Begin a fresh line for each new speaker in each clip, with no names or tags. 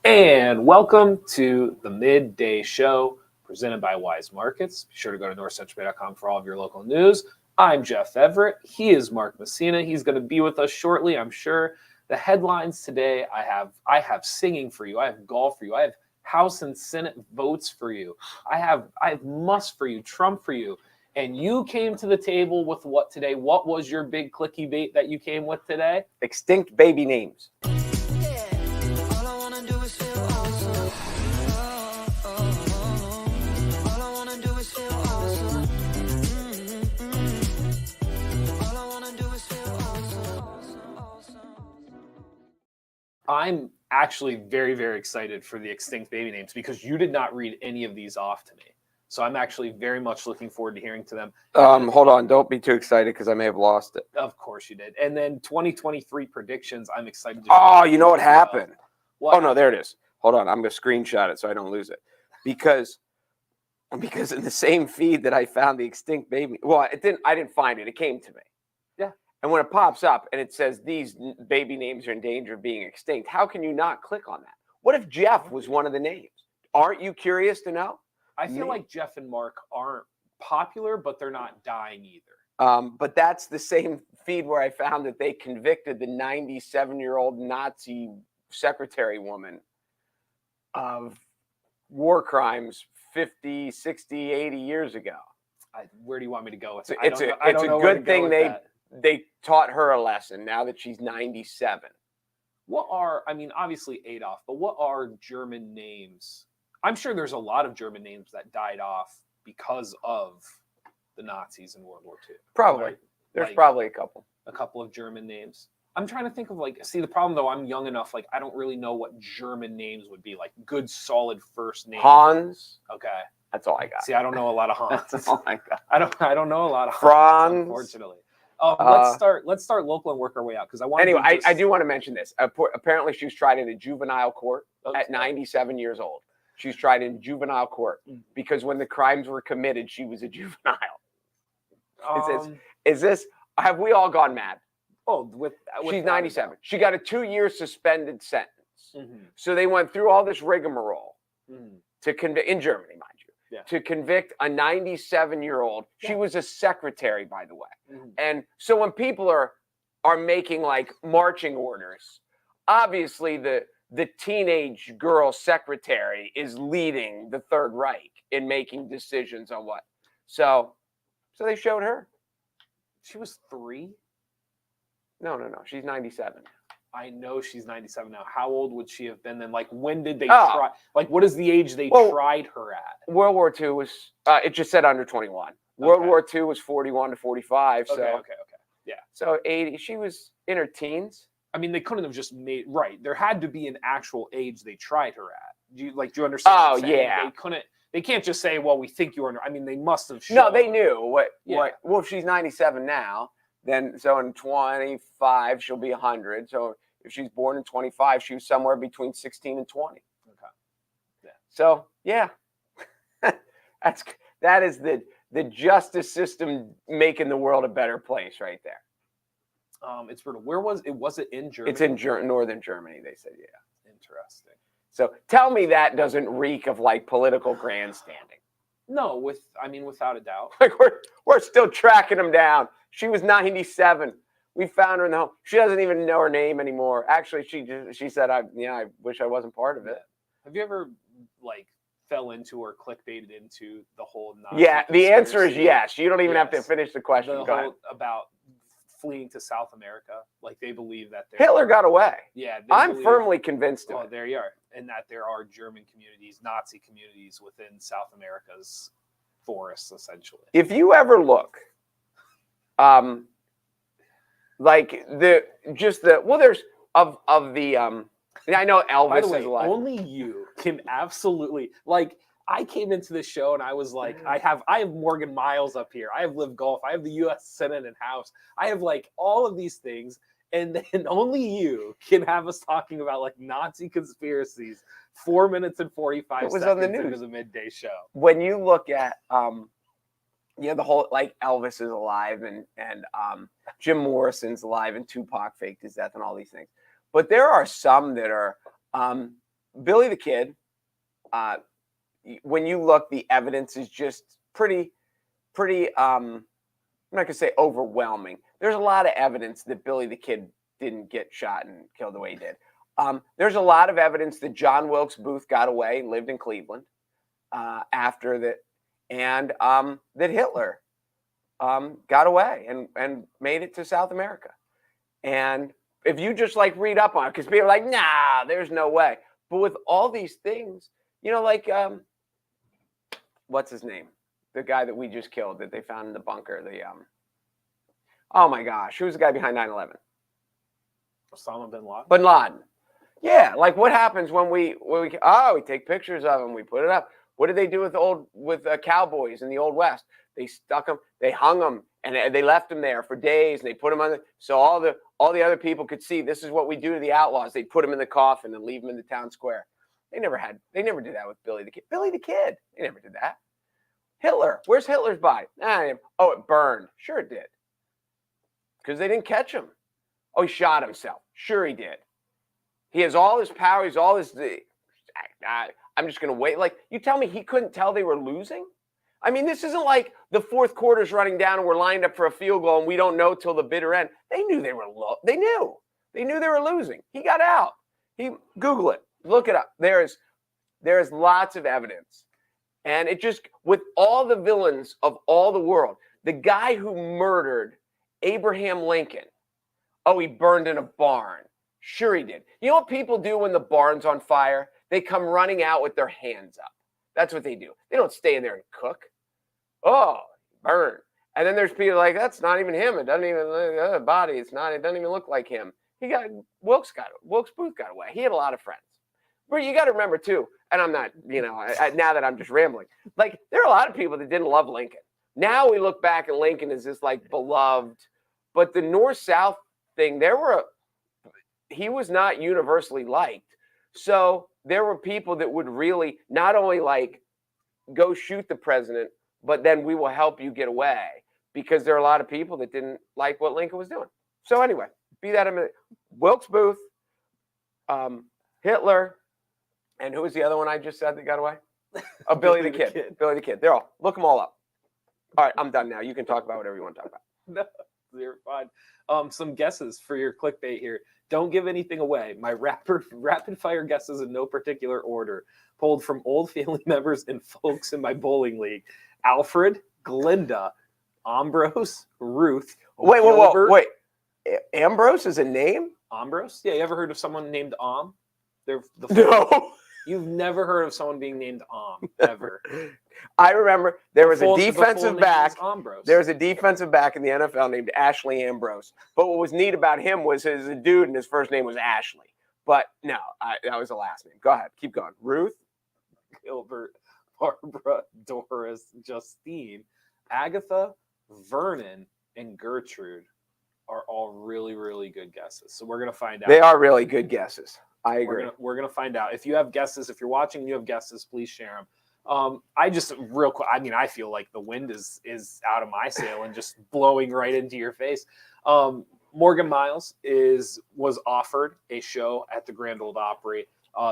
And welcome to the Midday Show presented by Weis Markets. Be sure to go to NorthcentralPa.com for all of your local news. I'm Jeff Everett. He is Mark Messina. He's going to be with us shortly, I'm sure. The headlines today, I have singing for you. I have golf for you. I have House and Senate votes for you. I have Musk for you, Trump for you. And you came to the table with what today? What was your big clicky bait that you came with today?
Extinct baby names.
I'm actually very, very excited for the extinct baby names because you did not read any of these off to me. So I'm actually very much looking forward to hearing to them.
Hold on. Don't be too excited because I may have lost it.
Of course you did. And then 2023 predictions, I'm excited to
Oh, you know what happened?
What?
Oh, no, there it is. Hold on. I'm going to screenshot it so I don't lose it. Because in the same feed that I found the extinct baby, well, I didn't find it. It came to me.
Yeah.
And when it pops up and it says these baby names are in danger of being extinct, how can you not click on that? What if Jeff was one of the names? Aren't you curious to know?
I feel like Jeff and Mark aren't popular, but they're not dying either.
But that's the same feed where I found that they convicted the 97-year-old Nazi secretary woman of war crimes 50, 60, 80 years ago.
Where do you want me to go with it?
It's a good thing they taught her a lesson now that she's 97.
Obviously Adolf, but what are German names? I'm sure there's a lot of German names that died off because of the Nazis in World War II.
Probably.
Right?
There's probably a couple.
A couple of German names. I'm trying to think of the problem though, I'm young enough, I don't really know what German names would be, good, solid first names.
Hans.
Okay.
That's all I got.
See, I don't know a lot of Hans.
That's all I got.
I don't know a lot of
Franz.
Hans, unfortunately. Let's start local and work our way out because I want.
Anyway, I do want to mention this. Apparently, she was tried in a juvenile court at 97 years old. She was tried in juvenile court because when the crimes were committed, she was a juvenile. Is this? Have we all gone mad?
Oh,
she's 97. She got a 2-year suspended sentence. Mm-hmm. So they went through all this rigmarole to convict in Germany, mind you. Yeah. To convict a 97-year-old. Yeah. She was a secretary, by the way. Mm-hmm. And so when people are making marching orders, obviously the teenage girl secretary is leading the Third Reich in making decisions on what. So they showed her.
She was 3?
No. She's 97.
I know she's 97 now. How old would she have been then? When did they try? What is the age they tried her at?
World War II was, it just said under 21. World War II was 41 to 45.
Okay. Yeah.
So 80, she was in her teens.
I mean, they couldn't have just made, right. There had to be an actual age they tried her at. Do you understand?
Oh, yeah.
They can't just say, well, we think you're under. I mean, they must have shown.
No, they knew what, well, if she's 97 now, then so in 25, she'll be 100. So if she's born in 25, she was somewhere between 16 and 20.
Okay. Yeah.
So, yeah, that is the justice system making the world a better place right there.
It's brutal. Where was it? Was it in Germany?
It's in northern Germany, they said, yeah.
Interesting.
So tell me that doesn't reek of political grandstanding.
No, without a doubt.
We're still tracking them down. She was 97. We found her in the home. She doesn't even know her name anymore. Actually, she said, I wish I wasn't part of it.
Have you ever fell into or clickbaited into the whole Nazi
conspiracy? The answer is yes. You don't even have to
Yes.
finish the question.
The whole about fleeing to South America. They believe that
Hitler got away.
Yeah.
I'm firmly convinced of it.
There you are. And that there are German communities, Nazi communities within South America's forests, essentially.
If you ever look, there's I know Elvis
By the way,
is alive.
only you can absolutely I came into the show and I was like, I have Morgan Myles up here. I have LIV Golf. I have the U.S. Senate and House. I have all of these things. And then only you can have us talking about Nazi conspiracies 4 minutes and 45 seconds
on the news.
into the midday show.
When you look at the whole Elvis is alive and Jim Morrison's alive and Tupac faked his death and all these things. But there are some that are Billy the Kid, when you look, the evidence is just pretty, I'm not going to say overwhelming. There's a lot of evidence that Billy the Kid didn't get shot and killed the way he did. There's a lot of evidence that John Wilkes Booth got away, lived in Cleveland after that, and that Hitler got away and made it to South America. And if you just like read up on it, because people are like, nah, there's no way. But with all these things, you know, like what's his name? The guy that we just killed that they found in the bunker. Oh my gosh, who's the guy behind 9/11?
Osama bin Laden.
Bin Laden. Yeah, like what happens when we take pictures of him, we put it up. What did they do with cowboys in the Old West? They stuck them, they hung them, and they left them there for days. And they put them on so all the other people could see this is what we do to the outlaws. They put them in the coffin and leave them in the town square. They never did that with Billy the Kid. Billy the Kid, they never did that. Hitler, where's Hitler's body? Oh, it burned. Sure it did. Because they didn't catch him. Oh, he shot himself. Sure he did. He has all his power. He's all his. I'm just going to wait. Like, you tell me he couldn't tell they were losing? I mean, this isn't like the fourth quarter's running down and we're lined up for a field goal and we don't know till the bitter end. They knew they were low. They knew they were losing. He got out. Google it. Look it up. There is lots of evidence. And it just, with all the villains of all the world, the guy who murdered Abraham Lincoln, oh, he burned in a barn. Sure he did. You know what people do when the barn's on fire? They come running out with their hands up. That's what they do. They don't stay in there and cook. Oh, burn. And then there's people like, that's not even him. It doesn't even, the body, it doesn't even look like him. Wilkes Booth got away. He had a lot of friends. But you got to remember too, and I'm not, now that I'm just rambling, like there are a lot of people that didn't love Lincoln. Now we look back at Lincoln as this like beloved, but the North-South thing, he was not universally liked. So there were people that would really not only like go shoot the president, but then we will help you get away, because there are a lot of people that didn't like what Lincoln was doing. So anyway, be that a minute, Wilkes Booth, Hitler, and who was the other one I just said that got away? Oh, Billy the Kid. Billy the Kid. Look them all up. All right, I'm done now. You can talk about whatever you want to talk about.
No, you're fine. Some guesses for your clickbait here. Don't give anything away. My rapid fire guesses in no particular order, pulled from old family members and folks in my bowling league. Alfred, Glinda, Ambrose, Ruth.
Wait. Ambrose is a name?
Ambrose? Yeah, you ever heard of someone named
No.
You've never heard of someone being named ever.
I remember there was a defensive back.
There
was a defensive back in the NFL named Ashley Ambrose. But what was neat about him was he's a dude and his first name was Ashley. But no, that was the last name. Go ahead. Keep going. Ruth,
Gilbert, Barbara, Doris, Justine, Agatha, Vernon, and Gertrude are all really, really good guesses. So we're going to find out.
They are really good guesses. I agree.
We're gonna find out. If you have guesses, if you're watching and you have guesses, please share them. I just real quick. I mean, I feel like the wind is out of my sail and just blowing right into your face. Morgan Myles was offered a show at the Grand Ole Opry.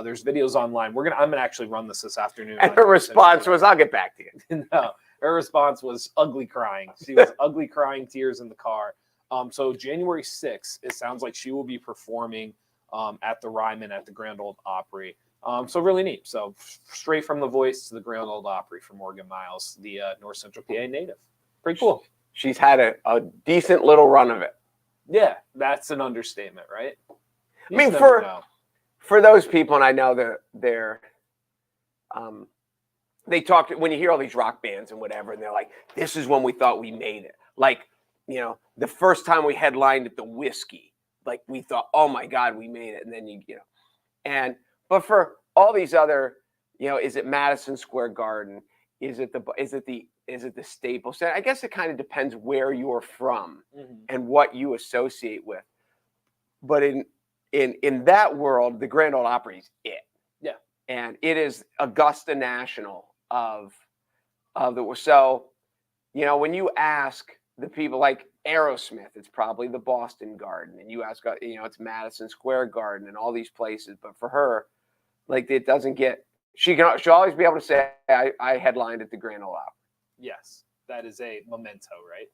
There's videos online. I'm gonna actually run this afternoon.
And her response was, "I'll get back to you."
No, her response was ugly crying. She was ugly crying, tears in the car. So January 6th, it sounds like she will be performing at the Ryman at the Grand Ole Opry. So really neat. So straight from the Voice to the Grand Ole Opry for Morgan Myles, the North Central PA native. Pretty cool.
She's had a decent little run of it.
Yeah, that's an understatement, right?
I mean, for those people, and I know that they talk, when you hear all these rock bands and whatever, and they're like, this is when we thought we made it. Like, the first time we headlined at the Whiskey, like we thought, oh my God, we made it. And then but for all these other, is it Madison Square Garden? Is it the Staples Center? I guess it kind of depends where you're from and what you associate with. But in that world, the Grand Ole Opry is it.
Yeah.
And it is Augusta National of the, so, when you ask the people like Aerosmith, it's probably the Boston Garden, and you ask, it's Madison Square Garden and all these places. But for her, Like it doesn't get. She'll always be able to say, "I headlined at the Grand Ole Opry."
Yes, that is a memento, right?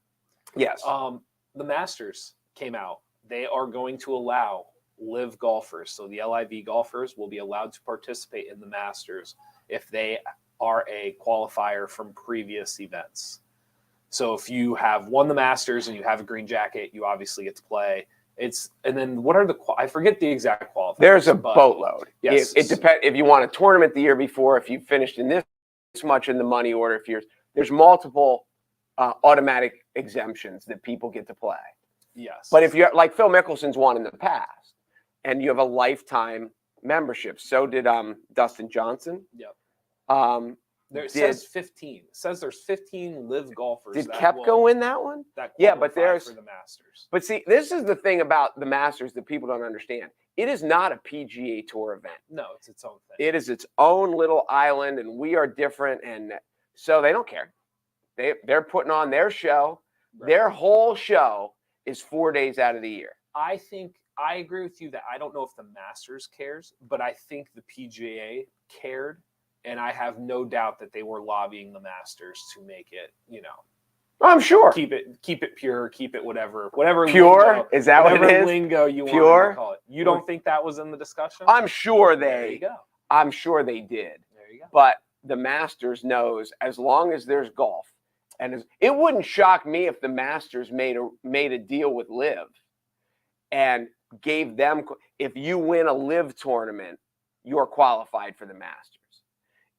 Yes.
The Masters came out. They are going to allow LIV golfers, so the LIV golfers will be allowed to participate in the Masters if they are a qualifier from previous events. So if you have won the Masters and you have a green jacket, you obviously get to play. And then what are I forget the exact qualifiers.
There's a boatload.
Yes.
It depends if you won a tournament the year before, if you finished in this much in the money order, there's multiple automatic exemptions that people get to play.
Yes.
But if you're like Phil Mickelson's won in the past and you have a lifetime membership, so did Dustin Johnson.
Yep. It says 15. It says there's 15 LIV golfers.
Did Koepka win that one?
Yeah, but there's for the Masters.
But see, this is the thing about the Masters that people don't understand. It is not a PGA Tour event.
No, it's its own thing.
It is its own little island, and we are different, and so they don't care. They're putting on their show. Right. Their whole show is 4 days out of the year.
I agree with you that I don't know if the Masters cares, but I think the PGA cared. And I have no doubt that they were lobbying the Masters to make it,
I'm sure.
Keep it pure, keep it whatever
pure.
Lingo,
is that what it is?
Lingo you
pure?
Want to call it. You don't think that was in the discussion?
I'm sure
There you go.
I'm sure they did.
There you go.
But the Masters knows as long as there's golf, and it wouldn't shock me if the Masters made a deal with LIV and gave them. If you win a LIV tournament, you're qualified for the Masters.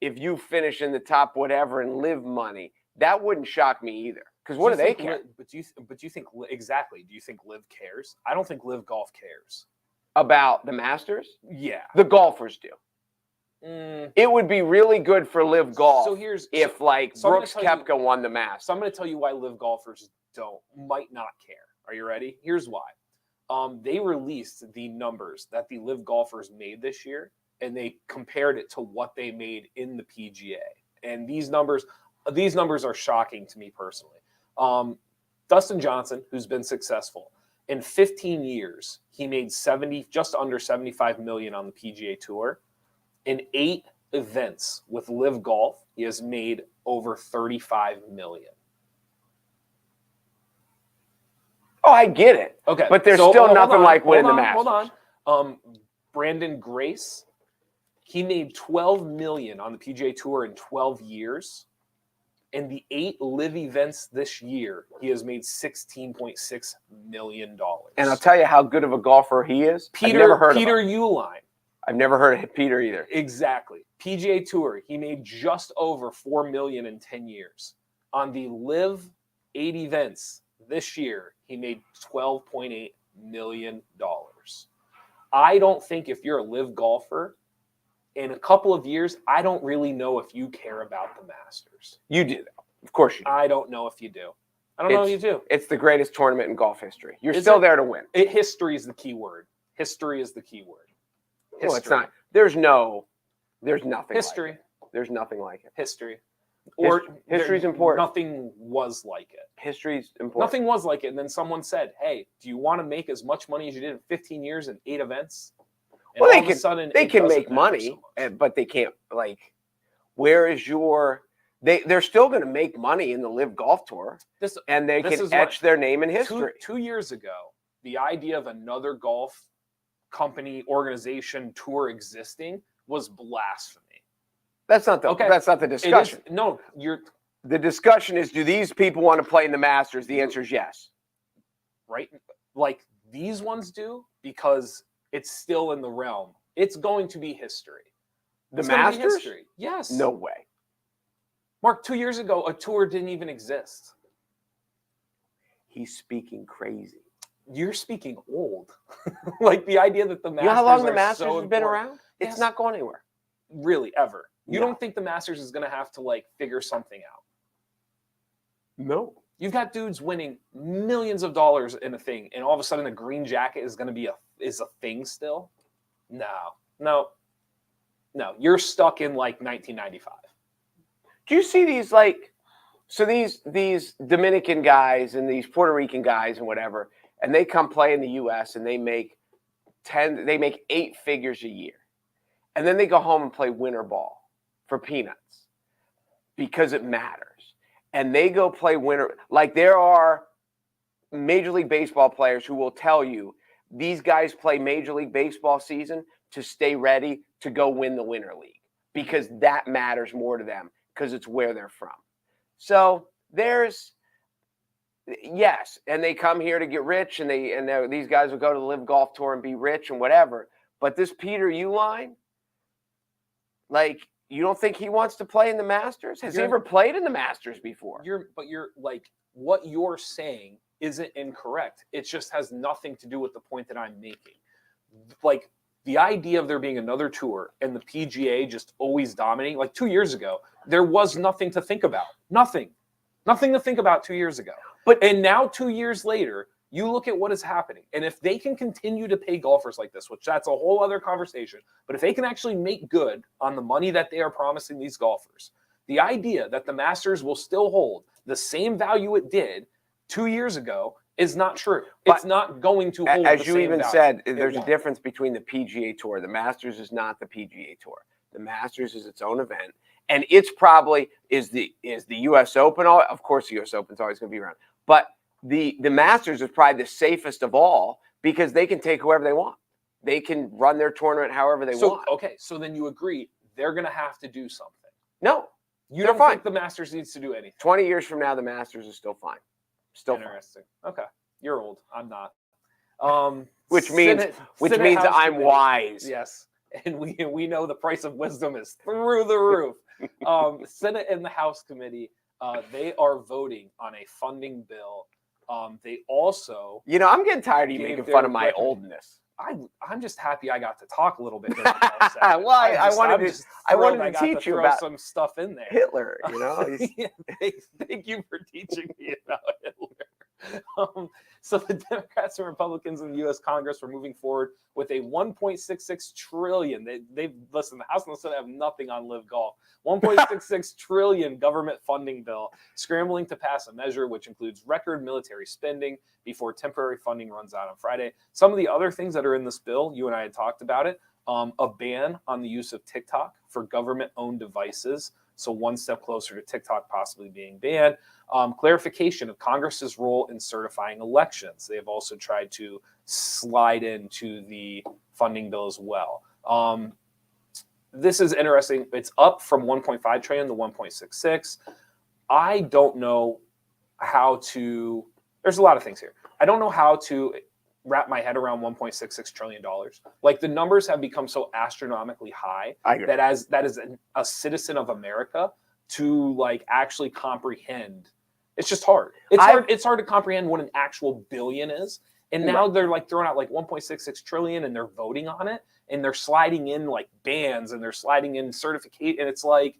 If you finish in the top whatever and LIV money, that wouldn't shock me either. Because what do they care?
But do you think exactly? Do you think LIV cares? I don't think LIV Golf cares
about the Masters.
Yeah,
the golfers do. It would be really good for LIV Golf.
So
if Brooks Koepka won the Masters.
So I'm going to tell you why LIV golfers might not care. Are you ready? Here's why. They released the numbers that the LIV golfers made this year, and they compared it to what they made in the PGA. And these numbers are shocking to me personally. Dustin Johnson, who's been successful, in 15 years, he made just under $75 million on the PGA Tour. In 8 events with LIV Golf, he has made over $35 million.
Oh, I get it.
Okay.
But there's still nothing like winning the Masters.
Hold on. Brandon Grace, he made $12 million on the PGA Tour in 12 years. In the 8 LIV events this year, he has made $16.6 million.
And I'll tell you how good of a golfer he is.
Peter Uihlein.
I've never heard of Peter either.
Exactly. PGA Tour, he made just over $4 million in 10 years. On the LIV 8 events this year, he made $12.8 million. I don't think if you're a LIV golfer, in a couple of years, I don't really know if you care about the Masters.
You do. Of course you do.
I don't know if you do. I don't know if you do.
It's the greatest tournament in golf history. You're still there to win.
History is the key word. History is the key word.
Well, it's not. There's nothing.
History.
Like it. There's nothing like it.
History.
History's important.
Nothing was like it.
History's important.
Nothing was like it. And then someone said, hey, do you want to make as much money as you did in 15 years in 8 events? And
well, they can make money, but they can't, where is your – they're still going to make money in the LIV Golf Tour, and they can etch their name in history.
2 years ago, the idea of another golf company, organization, tour existing was blasphemy.
That's not the discussion. The discussion is, do these people want to play in the Masters? The answer is yes.
Right? Like these ones do, because it's still in the realm. It's going to be history.
The Masters?
History. Yes.
No way.
Mark, 2 years ago, a tour didn't even exist.
He's speaking crazy.
You're speaking old. Like the idea that the Masters.
You know how long the Masters has been around? It's not going anywhere.
Really, ever. You don't think the Masters is going to have to figure something out?
No.
You've got dudes winning millions of dollars in a thing, and all of a sudden a green jacket is going to be a thing still? No. You're stuck in 1995.
Do you see these these Dominican guys and these Puerto Rican guys and whatever, and they come play in the U.S. and they make 8 figures a year, And then they go home and play winter ball for peanuts because it matters. And they go play winter. Like there are Major League Baseball players who will tell you these guys play Major League Baseball season to stay ready to go win the Winter League because that matters more to them because it's where they're from. So there's, yes, and they come here to get rich, and these guys will go to the LIV Golf Tour and be rich and whatever. But this Peter Uihlein, like, you don't think he wants to play in the Masters? Has he ever played in the Masters before?
But you're like, what you're saying isn't incorrect. It just has nothing to do with the point that I'm making. Like, the idea of there being another tour and the PGA just always dominating, like 2 years ago, there was nothing to think about. Nothing to think about 2 years ago. And now 2 years later, you look at what is happening. And if they can continue to pay golfers like this, which that's a whole other conversation, but if they can actually make good on the money that they are promising these golfers, the idea that the Masters will still hold the same value it did 2 years ago is not true. It's not going to hold
as
the
you
same
even
value.
said, there's a difference between the PGA Tour. The Masters is not the PGA Tour. The Masters is its own event, and it's probably is the U.S. Open. Of course, the U.S. Open is always going to be around, but the Masters is probably the safest of all because they can take whoever they want. They can run their tournament however they want.
Okay, so then you agree they're going to have to do something.
No,
you don't think the Masters needs to do anything.
20 years from now, the Masters is still fine. Still
interesting. Fine. Okay, you're old. I'm not.
Which means I'm wise.
Yes, and we know the price of wisdom is through the roof. Senate and the House committee, they are voting on a funding bill. They also,
I'm getting tired of you making fun of my oldness.
I'm just happy I got to talk a little bit.
Well, I wanted to teach you about
some stuff in there.
Hitler,
Yeah, thank you for teaching me about Hitler. So the Democrats and Republicans in the U.S. Congress were moving forward with a $1.66 trillion. They've listen. The House and the Senate have nothing on LIV Golf. $1.66 trillion government funding bill, scrambling to pass a measure which includes record military spending before temporary funding runs out on Friday. Some of the other things that are in this bill, you and I had talked about it. A ban on the use of TikTok for government-owned devices. So one step closer to TikTok possibly being banned. Clarification of Congress's role in certifying elections. They have also tried to slide into the funding bill as well. This is interesting. It's up from 1.5 trillion to 1.66. I don't know how to, there's a lot of things here. I don't know how to wrap my head around $1.66 trillion. Like, the numbers have become so astronomically high that as a citizen of America to like actually comprehend, it's just hard. It's hard to comprehend what an actual billion is. And now they're like throwing out like 1.66 trillion and they're voting on it and they're sliding in like bans and they're sliding in certificate. And it's like,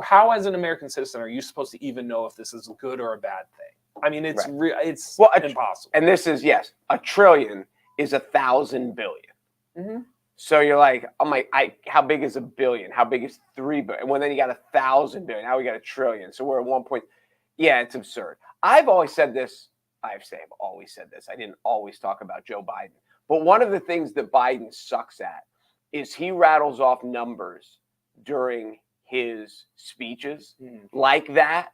how as an American citizen are you supposed to even know if this is a good or a bad thing? I mean, it's impossible.
And this is, yes, a trillion is 1,000 billion.
Mm-hmm.
So you're like, how big is a billion? How big is 3 billion? Well, then you got 1,000 billion. Now we got a trillion. So we're at 1 point. Yeah, it's absurd. I've always said this. I've always said this. I didn't always talk about Joe Biden. But one of the things that Biden sucks at is he rattles off numbers during his speeches like that.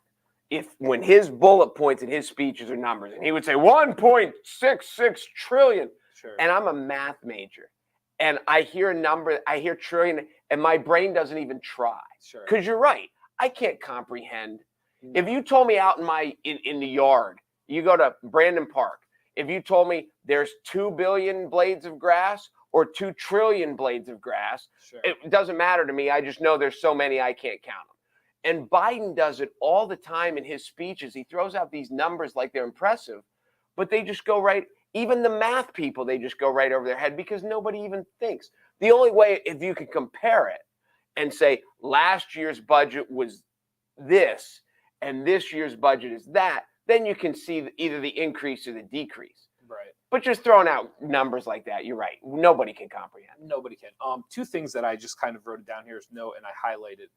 When his bullet points in his speeches are numbers, and he would say 1.66 trillion.
Sure.
And I'm a math major. And I hear a number, I hear trillion, and my brain doesn't even try.
Sure.
Because you're right. I can't comprehend. No. If you told me out in the yard, you go to Brandon Park, if you told me there's 2 billion blades of grass or 2 trillion blades of grass,
sure,
it doesn't matter to me. I just know there's so many I can't count them. And Biden does it all the time in his speeches. He throws out these numbers like they're impressive, but they just go right. Even the math people, they just go right over their head because nobody even thinks. The only way, if you can compare it and say last year's budget was this and this year's budget is that, then you can see either the increase or the decrease.
Right.
But just throwing out numbers like that, you're right. Nobody can comprehend.
Nobody can. Two things that I just kind of wrote down here as note and I highlighted.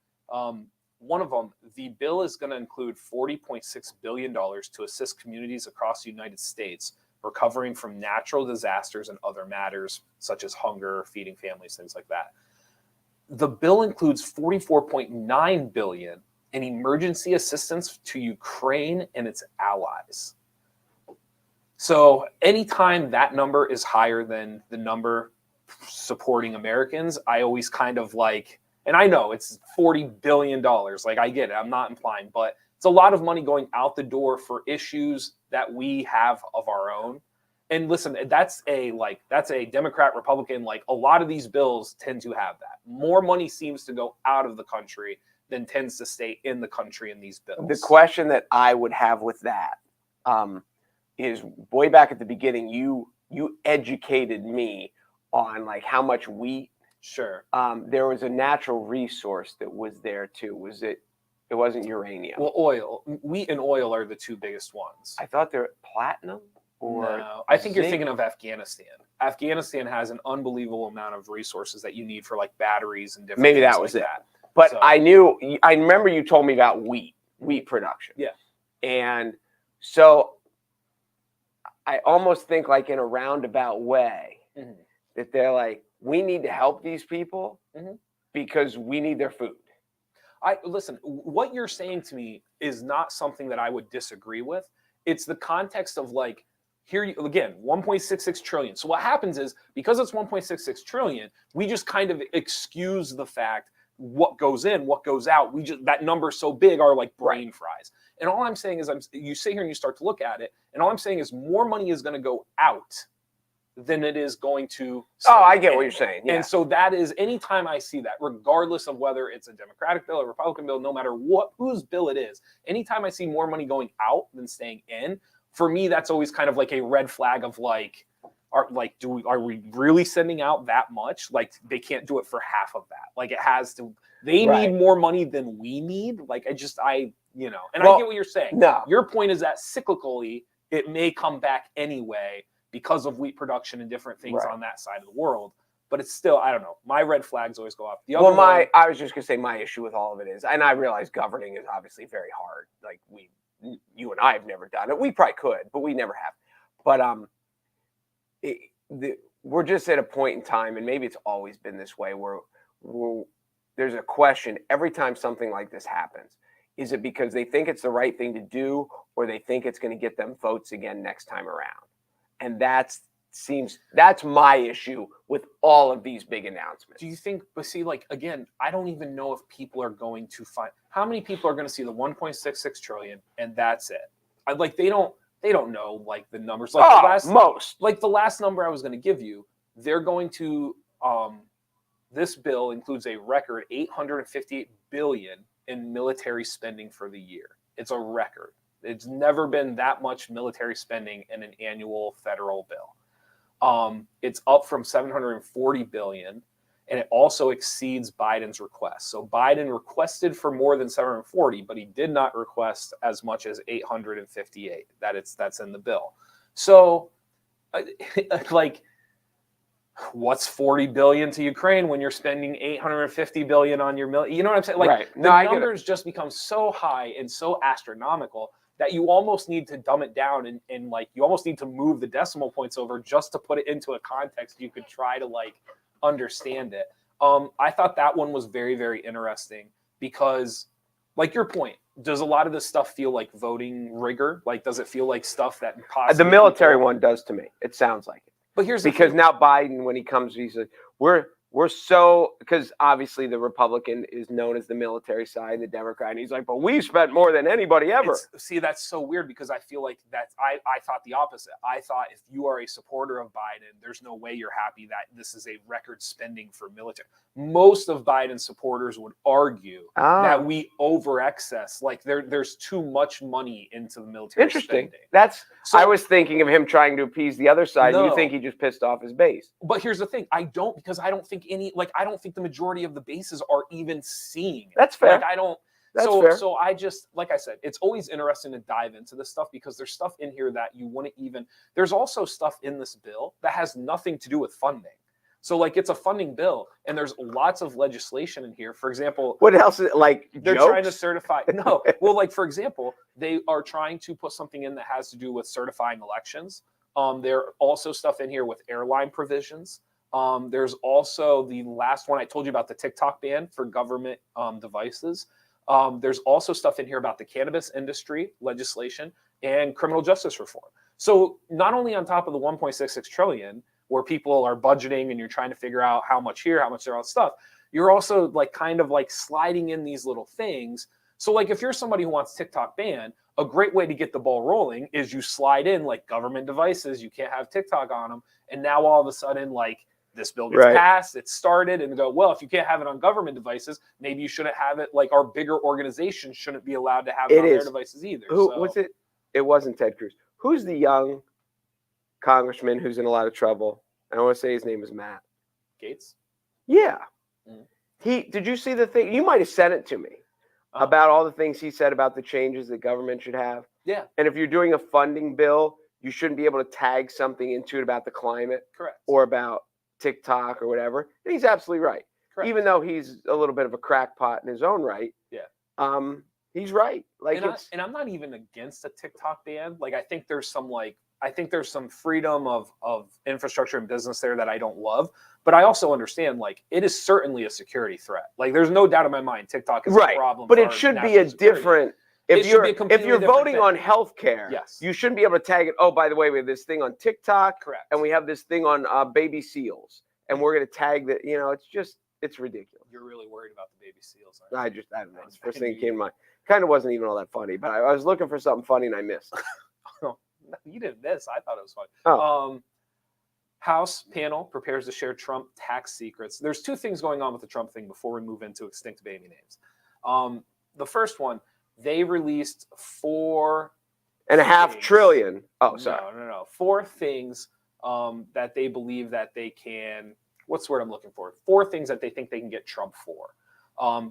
One of them, the bill is going to include $40.6 billion to assist communities across the United States recovering from natural disasters and other matters such as hunger, feeding families, things like that. the bill includes $44.9 billion in emergency assistance to Ukraine and its allies. So anytime that number is higher than the number supporting Americans, I always kind of like, and I know it's $40 billion. Like, I get it. I'm not implying, but it's a lot of money going out the door for issues that we have of our own. And listen, that's a Democrat, Republican, like a lot of these bills tend to have that. More money seems to go out of the country than tends to stay in the country in these bills.
The question that I would have with that is, way back at the beginning, you educated me on like how much wheat.
Sure.
There was a natural resource that was there too. Was it? It wasn't uranium.
Well, oil. Wheat and oil are the two biggest ones.
I thought they're platinum. Or
no, I think you're thinking of Afghanistan. Afghanistan has an unbelievable amount of resources that you need for like batteries and different.
Maybe
things
that was
like
it.
That.
But
So,
I remember you told me about wheat production.
Yeah.
And so I almost think like in a roundabout way that they're like, we need to help these people because we need their food.
Listen, what you're saying to me is not something that I would disagree with. It's the context of like, here again, 1.66 trillion. So what happens is, because it's 1.66 trillion, we just kind of excuse the fact what goes in, what goes out. That number's so big, our like brain fries. And all I'm saying is, you sit here and you start to look at it, and all I'm saying is more money is going to go out than it is going to.
Oh, I get what you're saying. Yeah.
And so that is, anytime I see that, regardless of whether it's a Democratic bill, a Republican bill, no matter whose bill it is, anytime I see more money going out than staying in, for me, that's always kind of like a red flag of like, are we really sending out that much? Like, they can't do it for half of that. Like, it has to. They need more money than we need. Like, I get what you're saying.
No,
your point is that cyclically it may come back anyway because of wheat production and different things on that side of the world. But it's still, I don't know. My red flags always go up.
I was just gonna say my issue with all of it is, and I realize governing is obviously very hard. Like you and I have never done it. We probably could, but we never have. But we're just at a point in time, and maybe it's always been this way, where there's a question every time something like this happens. Is it because they think it's the right thing to do, or they think it's going to get them votes again next time around? And that's my issue with all of these big announcements.
Do you think, but see, like, again, I don't even know if people are going to find, how many people are going to see the 1.66 trillion and that's it? They don't know like the numbers. Like the last number I was going to give you, they're going to, this bill includes a record $858 billion in military spending for the year. It's a record. It's never been that much military spending in an annual federal bill. It's up from $740 billion, and it also exceeds Biden's request. So Biden requested for more than 740, but he did not request as much as 858. That's in the bill. So, like, what's $40 billion to Ukraine when you're spending $850 billion on your you know what I'm saying? Like, the numbers just become so high and so astronomical that you almost need to dumb it down and like you almost need to move the decimal points over just to put it into a context you could try to like understand it. I thought that one was very, very interesting because, like your point, does a lot of this stuff feel like voting rigor? Like, does it feel like stuff that possibly
the military one does to me? It sounds like it.
But here's
because now Biden, when he comes, he's like, we're so, because obviously the Republican is known as the military side, and the Democrat, and he's like, but we spent more than anybody ever.
See, that's so weird because I feel like I thought the opposite. I thought if you are a supporter of Biden, there's no way you're happy that this is a record spending for military. Most of Biden's supporters would argue that we over excess, like there's too much money into the military.
Interesting. Spending. I was thinking of him trying to appease the other side. No. You think he just pissed off his base?
But here's the thing: I don't think I don't think the majority of the bases are even seeing it.
That's fair.
Like, I don't.
That's fair.
So I just, like I said, it's always interesting to dive into this stuff because there's stuff in here that you wouldn't even. There's also stuff in this bill that has nothing to do with funding. So, like, it's a funding bill, and there's lots of legislation in here. For example,
what else is it, like,
they're
jokes?
Trying to certify. No, well, like, for example, they are trying to put something in that has to do with certifying elections. There are also stuff in here with airline provisions. There's also the last one I told you about, the TikTok ban for government devices. There's also stuff in here about the cannabis industry legislation and criminal justice reform. So not only on top of the 1.66 trillion, where people are budgeting and you're trying to figure out how much here, how much there, all stuff, you're also like kind of like sliding in these little things. So like if you're somebody who wants TikTok banned, a great way to get the ball rolling is you slide in like government devices. You can't have TikTok on them. And now all of a sudden, like, this bill gets passed, it's started, and go, well, if you can't have it on government devices, maybe you shouldn't have it, like our bigger organizations shouldn't be allowed to have it on their devices either.
Who was it? It wasn't Ted Cruz. Who's the young congressman who's in a lot of trouble? I want to say his name is Matt
Gaetz.
Yeah. Did you see the thing? You might have sent it to me about all the things he said about the changes that government should have.
Yeah.
And if you're doing a funding bill, you shouldn't be able to tag something into it about the climate.
Correct.
Or about TikTok or whatever. And he's absolutely right. Correct. Even though he's a little bit of a crackpot in his own right.
Yeah.
He's right. Like,
and I'm not even against a TikTok ban. Like, I think there's some freedom of infrastructure and business there that I don't love. But I also understand, like, it is certainly a security threat. Like, there's no doubt in my mind TikTok is a problem.
But it should be a different. If you're voting on healthcare,
yes,
you shouldn't be able to tag it. Oh, by the way, we have this thing on TikTok,
correct,
and we have this thing on baby seals, and we're going to tag that. You know, it's ridiculous.
You're really worried about the baby seals.
I don't know. It's the first thing that came to mind. Kind of wasn't even all that funny, but I was looking for something funny and I missed.
Oh, you didn't miss. I thought it was funny.
Oh.
House panel prepares to share Trump tax secrets. There's two things going on with the Trump thing before we move into extinct baby names. The first one. They released
$4.5 trillion. Oh, sorry.
No. 4 things that they believe that they can. What's the word I'm looking for? 4 things that they think they can get Trump for.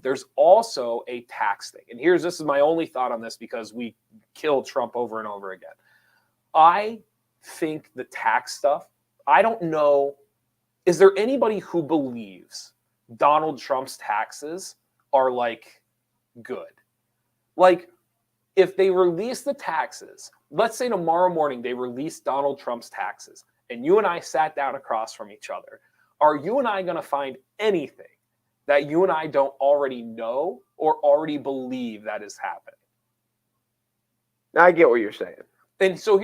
There's also a tax thing. And this is my only thought on this because we killed Trump over and over again. I think the tax stuff, I don't know. Is there anybody who believes Donald Trump's taxes are like good? Like, if they release the taxes, let's say tomorrow morning they release Donald Trump's taxes, and you and I sat down across from each other, are you and I going to find anything that you and I don't already know or already believe that is happening?
I get what you're saying.
And so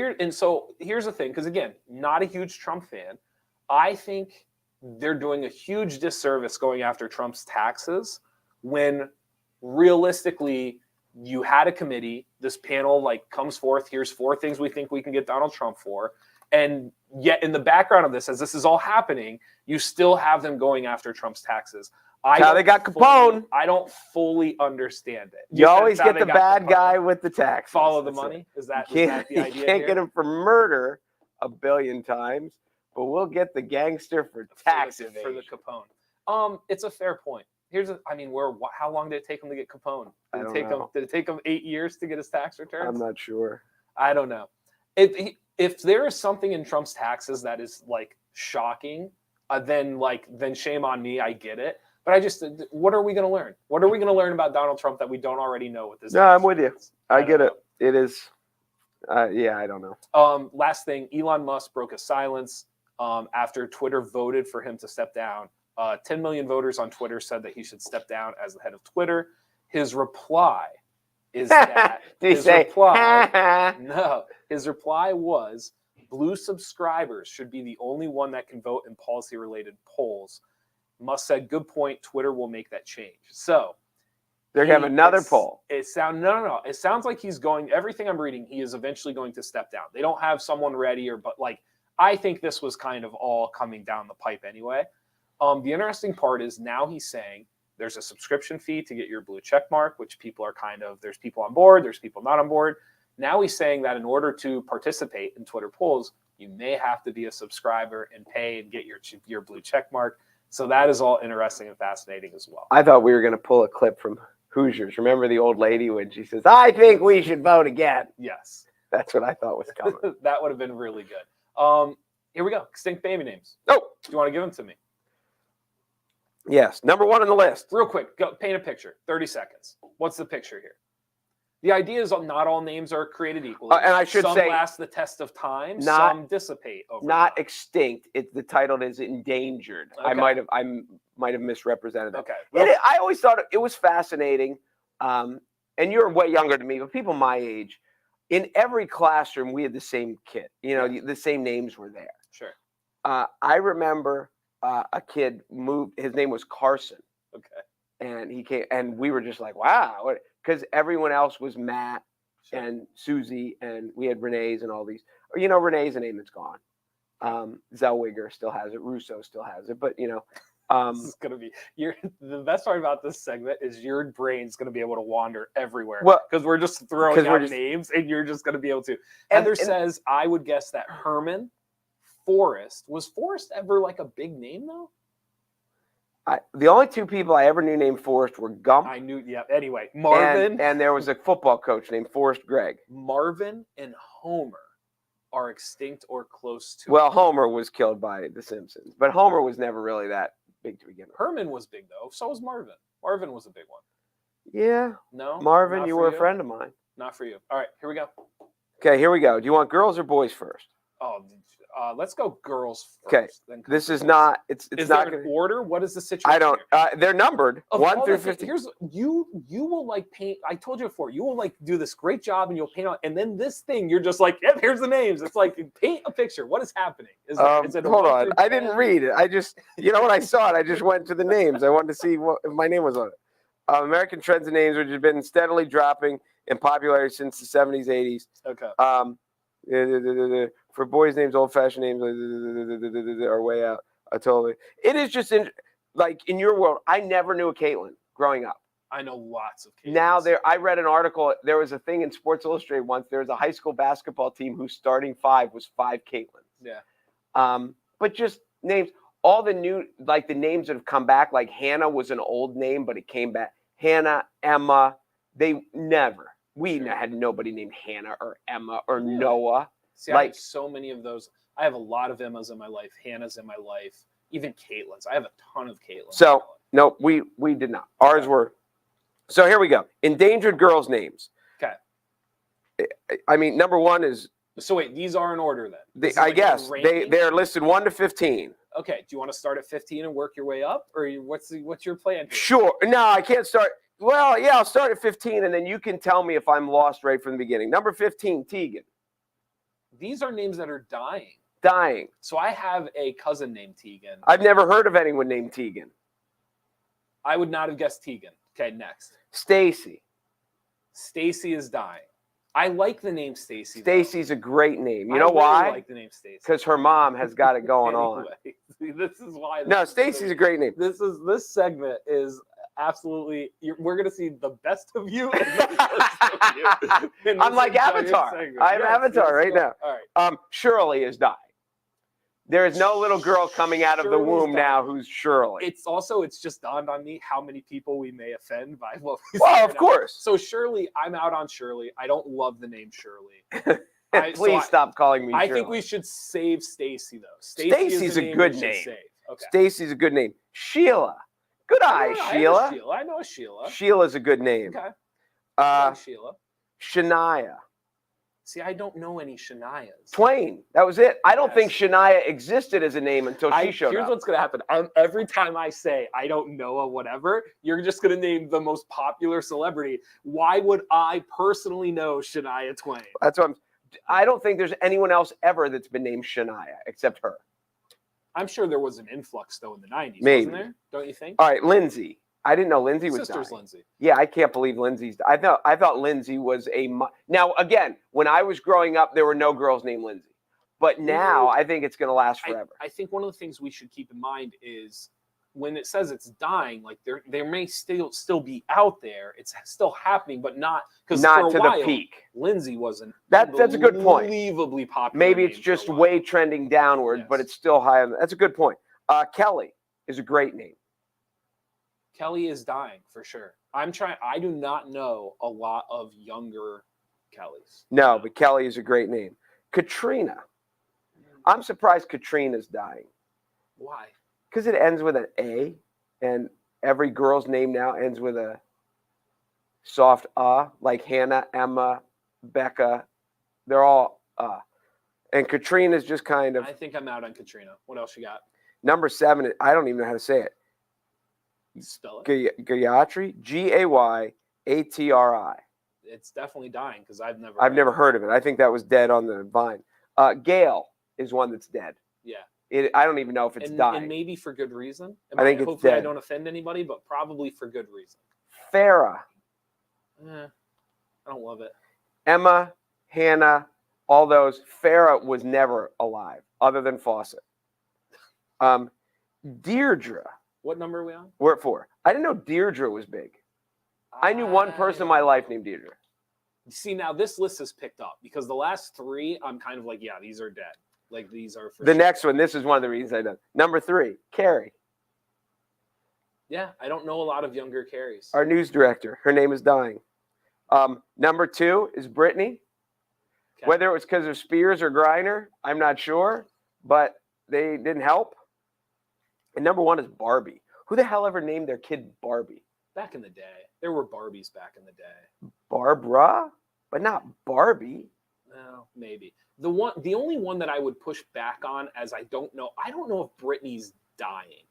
here's the thing, because again, not a huge Trump fan. I think they're doing a huge disservice going after Trump's taxes when realistically you had a committee, this panel like comes forth, here's 4 things we think we can get Donald Trump for. And yet in the background of this, as this is all happening, you still have them going after Trump's taxes.
How they got Capone.
I don't fully understand it.
You always get the bad guy with the tax.
Follow the money? Is that the idea?
You can't get him for murder 1 billion times, but we'll get the gangster for tax evasion.
For the Capone. It's a fair point. How long did it take him to get Capone? Did it take him 8 years to get his tax returns?
I'm not sure.
I don't know. If there is something in Trump's taxes that is like shocking, then shame on me. I get it. But what are we going to learn? What are we going to learn about Donald Trump that we don't already know with this?
No, I'm with you. I get it. It is. I don't know.
Last thing, Elon Musk broke his silence after Twitter voted for him to step down. 10 million voters on Twitter said that he should step down as the head of Twitter. His reply is that his reply was blue subscribers should be the only one that can vote in policy-related polls. Musk said, good point. Twitter will make that change. So
they're going to have another poll.
It sounds like he's going, everything I'm reading, he is eventually going to step down. They don't have someone ready I think this was kind of all coming down the pipe anyway. The interesting part is now he's saying there's a subscription fee to get your blue check mark, which people are there's people on board, there's people not on board. Now he's saying that in order to participate in Twitter polls, you may have to be a subscriber and pay and get your blue check mark. So that is all interesting and fascinating as well.
I thought we were going to pull a clip from Hoosiers. Remember the old lady when she says, I think we should vote again?
Yes.
That's what I thought was coming.
That would have been really good. Here we go. Extinct baby names.
Oh.
Do you want to give them to me?
Yes. Number 1 on the list.
Real quick. Go paint a picture. 30 seconds. What's the picture here? The idea is not all names are created equally.
And I should
some
say,
last the test of time, some dissipate over
not
time.
Extinct. The title is endangered.
Okay.
I might have misrepresented that.
Okay.
I always thought it was fascinating. And you're way younger than me, but people my age, in every classroom we had the same kit. The same names were there.
Sure.
I remember a kid moved. His name was Carson.
Okay.
And he came, and we were just like, wow, because everyone else was Matt and Susie, and we had Renee's and all these. Renee's a name that's gone. Zellweger still has it. Russo still has it, but
this is gonna be the best part about this segment is your brain's gonna be able to wander everywhere.
Well,
because we're just throwing out names, and you're just gonna be able to. Heather says, I would guess that Herman. Forrest. Was Forrest ever like a big name though?
The only two people I ever knew named Forrest were Gump.
I knew, yeah. Anyway, Marvin.
And there was a football coach named Forrest Gregg.
Marvin and Homer are extinct or close to.
Well, Homer was killed by The Simpsons, but Homer was never really that big to begin with.
Herman was big though. So was Marvin. Marvin was a big one.
Yeah.
No?
Marvin, you were a friend of mine.
Not for you. All right, here we go.
Okay, here we go. Do you want girls or boys first?
Oh, let's go girls first.
Okay. This is not. It's
is
not
there an order? What is the situation?
I don't. They're numbered 1 through 15.
Here's you will like paint. I told you before. You will like do this great job, and you'll paint out. And then this thing, you're just like, yep, here's the names. It's like paint a picture. What is happening? Is it
hold on. I didn't read it. I just, when I saw it, I just went to the names. I wanted to see if my name was on it. American trends and names, which have been steadily dropping in popularity since the 70s, 80s.
Okay.
For boys' names, old-fashioned names are way out. Totally. It is just in your world. I never knew a Caitlin growing up.
I know lots of Caitlins.
Now I read an article. There was a thing in Sports Illustrated once. There was a high school basketball team whose starting five was 5 Caitlins.
Yeah.
But just names. All the new the names that have come back. Like Hannah was an old name, but it came back. Hannah, Emma. We had nobody named Hannah or Emma or Noah.
See, I have so many of those. I have a lot of Emmas in my life, Hannahs in my life, even Caitlins. I have a ton of Caitlins.
So, no, we did not. Ours were. So here we go. Endangered girls' names.
Okay.
I mean, number one is.
So wait, these are in order then?
I guess they're listed 1 to 15.
Okay. Do you want to start at 15 and work your way up, or what's your plan here?
Sure. No, I can't start. Well, yeah, I'll start at 15, and then you can tell me if I'm lost right from the beginning. Number 15, Tegan.
These are names that are dying.
Dying.
So I have a cousin named Tegan.
I've never heard of anyone named Tegan.
I would not have guessed Tegan. Okay, next.
Stacy.
Stacy is dying. I like the name Stacy.
Stacy's a great name. You know why?
I like the name Stacy.
Because her mom has got it going on.
This is why.
No, Stacy's a great name.
This segment is absolutely. We're gonna see the best of you. And the best of you
I'm like Avatar. I'm Avatar right now.
All right.
Shirley is dying. There is no little girl coming out of the womb now who's Shirley.
It's just dawned on me how many people we may offend by what we say.
Well, of course.
So Shirley, I'm out on Shirley. I don't love the name Shirley.
Please stop calling me Shirley.
I think we should save Stacy though.
Stacy's a good name.
Okay.
Stacy's a good name. Sheila. Good eye, Sheila.
I know a Sheila.
Sheila's a good name.
Okay. Sheila.
Shania.
See, I don't know any Shanias.
Twain. That was it. I don't think Shania existed as a name until she showed up.
Here's what's going to happen. Every time I say I don't know a whatever, you're just going to name the most popular celebrity. Why would I personally know Shania Twain?
That's what I don't think there's anyone else ever that's been named Shania except her.
I'm sure there was an influx, though, in the 90s,
Maybe.
Wasn't there? Don't you think?
All right, Lindsay. I didn't know Lindsay was
Sister's
dying.
Lindsay.
Yeah, I can't believe Lindsay's. I thought Lindsay was Now, again, when I was growing up, there were no girls named Lindsay. But now I think it's going to last forever.
I think one of the things we should keep in mind is when it says it's dying, like there may still be out there. It's still happening, but not because
not to the peak.
Lindsay wasn't.
That's a good point.
Unbelievably popular.
Maybe it's just way trending downward, but it's still high. That's a good point. Kelly is a great name.
Kelly is dying for sure. I do not know a lot of younger Kellys.
No, but Kelly is a great name. Katrina. I'm surprised Katrina's dying.
Why?
Because it ends with an A, and every girl's name now ends with a soft like Hannah, Emma, Becca. They're all and Katrina's just kind of.
I think I'm out on Katrina. What else you got?
Number 7, I don't even know how to say it.
Spell it.
Gayatri, Gayatri.
It's definitely dying because I've
never heard of it. I think that was dead on the vine. Gail is one that's dead.
Yeah.
I don't even know if it's dying.
And maybe for good reason.
I think it's
hopefully
dead.
I don't offend anybody, but probably for good reason.
Farah.
I don't love it.
Emma, Hannah, all those. Farah was never alive, other than Fawcett. Deirdre.
What number are we on?
We're at 4. I didn't know Deirdre was big. I knew one person in my life named Deirdre.
See, now this list has picked up because the last 3, I'm kind of like, yeah, these are dead. Like these are for
the
sure.
next one. This is one of the reasons I done. Number 3, Carrie.
Yeah, I don't know a lot of younger Carries.
Our news director. Her name is dying. Number 2 is Brittany. Okay. Whether it was because of Spears or Griner, I'm not sure, but they didn't help. And number 1 is Barbie. Who the hell ever named their kid Barbie?
Back in the day. There were Barbies back in the day.
Barbara, but not Barbie.
No, maybe. The only one that I would push back on, as I don't know if Britney's dying.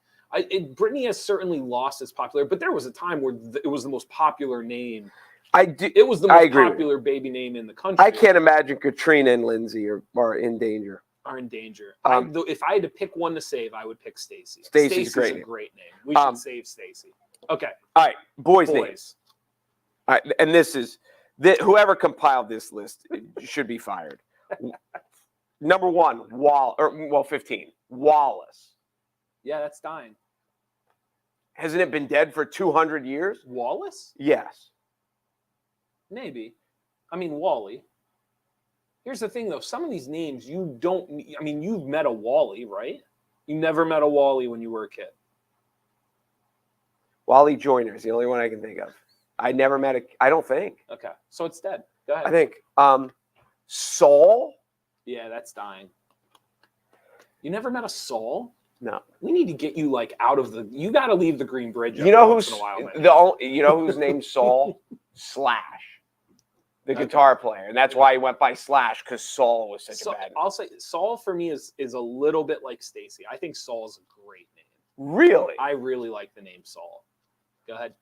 Britney has certainly lost its popularity, but there was a time where it was the most popular name. It was the most popular baby name in the country.
I can't imagine Katrina and Lindsay are in danger.
Are in danger. If I had to pick one to save, I would pick Stacy.
Stacy's
a great name. We should save Stacy. Okay.
All right. Boys' names. All right. And this is whoever compiled this list should be fired. Number 1, 15. Wallace.
Yeah, that's dying.
Hasn't it been dead for 200 years?
Wallace?
Yes.
Maybe. I mean, Wally. Here's the thing, though. Some of these names you don't. I mean, you've met a Wally, right? You never met a Wally when you were a kid.
Wally Joyner is the only one I can think of. I never met I don't think.
Okay, so it's dead. Go ahead.
I think Saul.
Yeah, that's dying. You never met a Saul?
No.
We need to get you out of the. You got to leave the Green Bridge.
You know who's whose name's Saul? Slash. The guitar player, and that's why he went by Slash, because Saul was such a bad name.
I'll say Saul for me is a little bit like Stacy. I think Saul's a great name.
Really?
I really like the name Saul. Go ahead.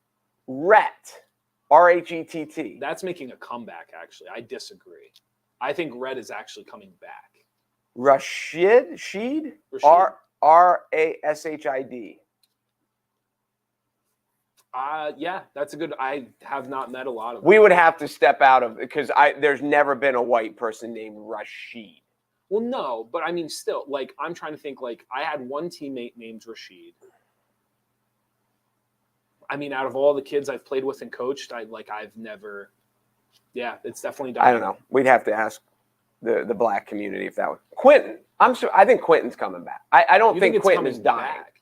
Rhett. R-H-E-T-T.
That's making a comeback, actually. I disagree. I think Rhett is actually coming back.
Rashid? R-A-S-H-I-D.
Yeah, that's a good. I have not met a lot of them.
We would have to step out of because there's never been a white person named Rashid.
Well, no, but I mean, still, I'm trying to think. I had one teammate named Rashid. I mean, out of all the kids I've played with and coached, I've never. Yeah, it's definitely dying.
I don't know. We'd have to ask the black community if that was Quentin. I think Quentin's coming back. I don't think Quentin is dying. Back.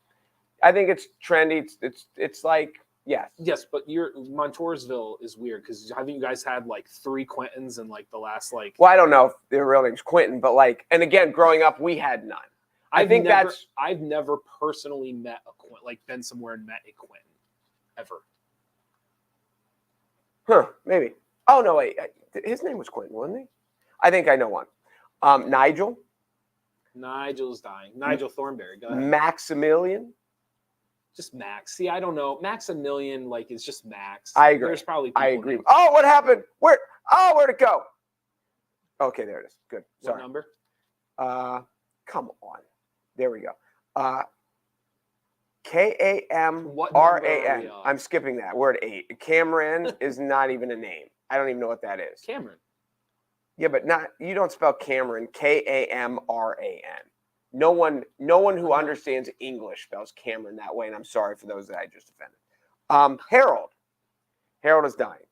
I think it's trendy. It's like. Yes,
but Montoursville is weird because haven't you guys had 3 Quentins in the last
Well, I don't know if their real name's Quentin, but and again, growing up, we had none.
I've never personally met a Quentin, been somewhere and met a Quentin, ever.
Huh? Maybe. Oh no, wait. His name was Quentin, wasn't he? I think I know one. Nigel.
Nigel's dying. Nigel Thornberry. Go ahead.
Maximilian.
Just Max. See, I don't know. Maximilian, is just Max.
I agree.
There's probably.
I agree. Oh, what happened? Where'd it go? Okay, there it is. Good. Sorry.
What number?
Come on. There we go. K-A-M-R-A-N. I'm skipping that. We're at 8. Cameron is not even a name. I don't even know what that is.
Cameron.
Yeah, but you don't spell Cameron. K-A-M-R-A-N. No one who understands English spells Cameron that way, and I'm sorry for those that I just offended. Harold. Harold is dying.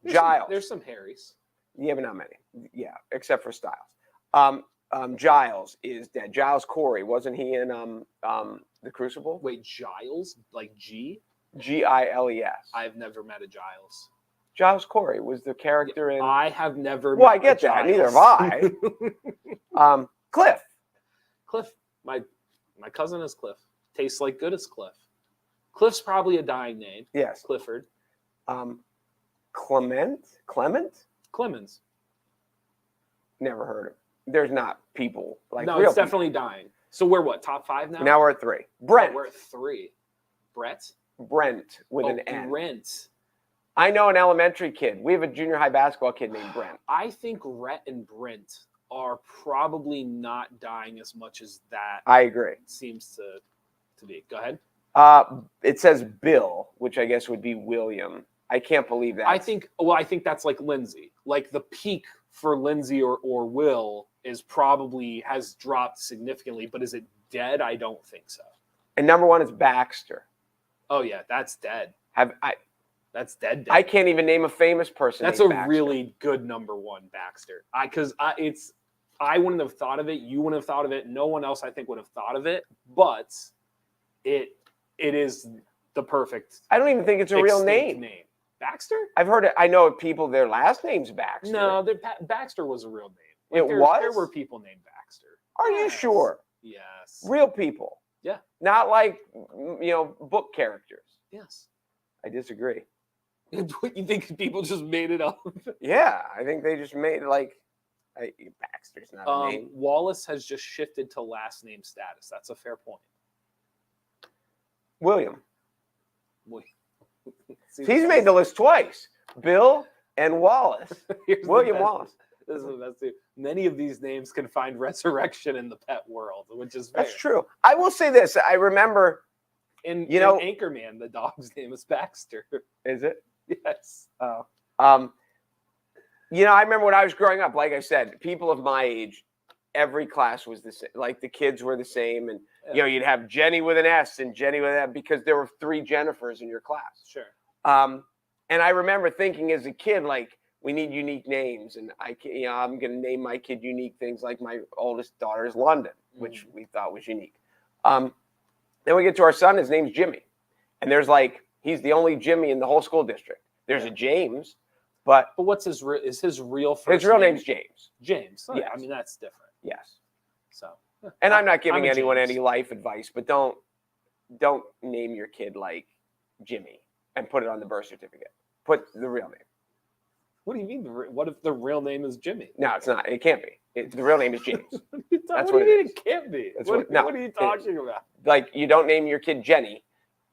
Giles.
There's some Harrys.
Yeah, but not many. Yeah, except for Styles. Giles is dead. Giles Corey, wasn't he in The Crucible?
Wait, Giles? G?
G-I-L-E-S.
I've never met a Giles.
Giles Corey was the character in.
I have never.
Well, I get that. Neither have I. Cliff.
Cliff. My cousin is Cliff. Tastes like good as Cliff. Cliff's probably a dying name.
Yes.
Clifford.
Clemens? Never heard of. There's not people like
no,
real
it's definitely dying. So we're what, top 5 now?
Now we're at 3. Brent.
Oh, we're at 3. Brent
with an N.
Brent.
I know an elementary kid. We have a junior high basketball kid named Brent.
I think Rhett and Brent are probably not dying as much as that.
I agree.
Seems to be. Go ahead.
It says Bill, which I guess would be William. I can't believe that.
I think that's like Lindsay. Like the peak for Lindsay or Will is probably has dropped significantly, but is it dead? I don't think so.
And number 1 is Baxter.
Oh yeah, that's dead. That's dead.
I can't even name a famous person.
That's a really good number 1, Baxter. I wouldn't have thought of it. You wouldn't have thought of it. No one else, I think, would have thought of it. But it is the perfect.
I don't even think it's a real name.
Baxter?
I've heard it. I know people. Their last name's Baxter.
No, Baxter was a real name.
Like
There were people named Baxter.
Are you sure?
Yes.
Real people.
Yeah.
Not like book characters.
Yes.
I disagree.
You think people just made it up?
Yeah, I think they just made Baxter's not a name.
Wallace has just shifted to last name status. That's a fair point.
William. He's made the list twice. Bill and Wallace. William Wallace.
This is the best too. Many of these names can find resurrection in the pet world, which is fair.
That's true. I will say this. I remember
in Anchorman, the dog's name is Baxter.
Is it?
Yes.
Oh. I remember when I was growing up, like I said, people of my age, every class was the same. Like the kids were the same. And, you'd have Jenny with an S and Jenny with an M because there were 3 Jennifers in your class.
Sure.
And I remember thinking as a kid, like, we need unique names. And I'm going to name my kid unique things like my oldest daughter is London, which we thought was unique. Then we get to our son, his name's Jimmy. And there's he's the only Jimmy in the whole school district. There's a James, but
what's his real first name?
His real name's James.
James. Oh,
yes.
I mean, that's different.
Yes.
So,
and I'm not giving anyone any life advice, but don't name your kid like Jimmy and put it on the birth certificate. Put the real name.
What do you mean? What if the real name is Jimmy?
No, it's not. It can't be. The real name is James.
That's what it is. It can't be. What are you talking about?
Like, you don't name your kid Jenny,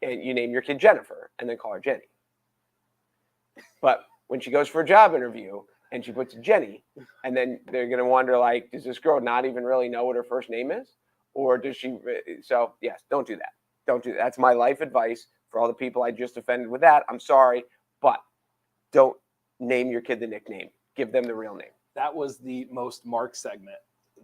and you name your kid Jennifer, and then call her Jenny. But when she goes for a job interview and she puts Jenny, and then they're going to wonder, does this girl not even really know what her first name is? Or does she? So, yes, don't do that. Don't do that. That's my life advice for all the people I just offended with that. I'm sorry, but don't name your kid the nickname. Give them the real name.
That was the most Mark segment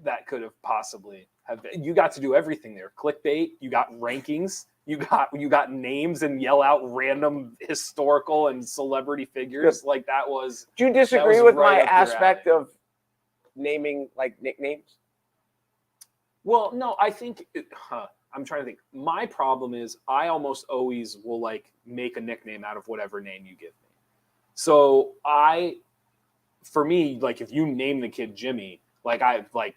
that could have possibly have been. You got to do everything there. Clickbait. You got rankings. You got names and yell out random historical and celebrity figures.
Good.
Like that was.
Do you disagree with my aspect of naming nicknames?
Well, no, I think I'm trying to think. My problem is I almost always will make a nickname out of whatever name you give me. So for me, if you name the kid Jimmy,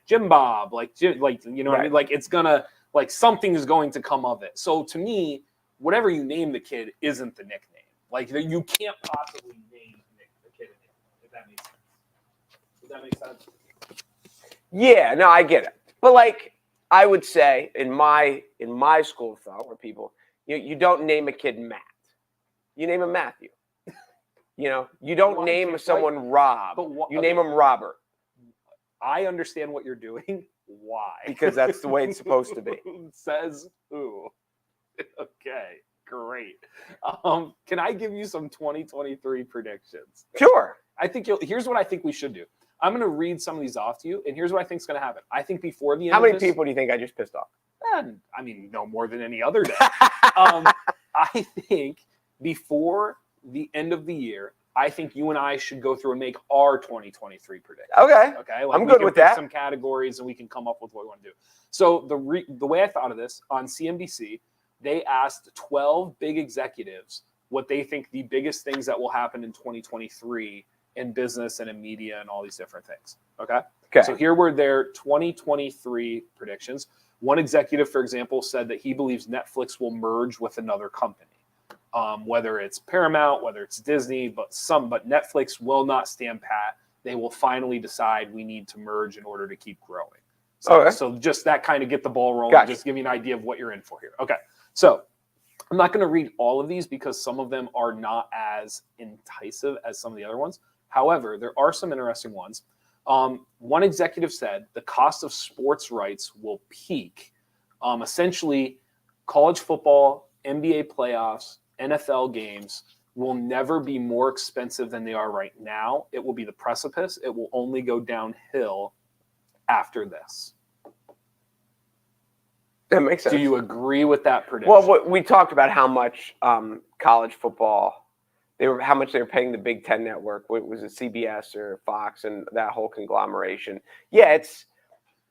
Jim Bob, Jim, you know what I mean? It's gonna. Something is going to come of it. So to me, whatever you name the kid isn't the nickname. You can't possibly name the kid a nickname, if that makes sense. Does that make sense?
Yeah, no, I get it. But I would say in my school of thought, where people, you don't name a kid Matt. You name him Matthew. You don't name someone Rob. You name him Robert.
I understand what you're doing. Why?
Because that's the way it's supposed to be.
Says who? Okay, great. Can I give you some 2023 predictions?
Sure.
Here's what I think we should do. I'm going to read some of these off to you, and here's what I think is going to happen. I think before the end
How many people do you think I just pissed off?
I mean, no more than any other day. I think before the end of the year, I think you and I should go through and make our 2023 predictions.
Okay.
I'm good with that. Some categories, and we can come up with what we want to do. So the way I thought of this, on CNBC, they asked 12 big executives what they think the biggest things that will happen in 2023 in business and in media and all these different things. Okay. So here were their 2023 predictions. One executive, for example, said that he believes Netflix will merge with another company. whether it's Paramount, whether it's Disney, but Netflix will not stand pat. They will finally decide we need to merge in order to keep growing. So just that kind of get the ball rolling, just give you an idea of what you're in for here. Okay, so I'm not going to read all of these because some of them are not as enticing as some of the other ones. However, there are some interesting ones. One executive said the cost of sports rights will peak. Essentially, college football, NBA playoffs, NFL games will never be more expensive than they are right now. It will be the precipice. It will only go downhill after this.
That makes sense.
Do you agree with that prediction?
Well, we talked about how much college football, how much they were paying the Big Ten network. Was it CBS or Fox and that whole conglomeration? Yeah, it's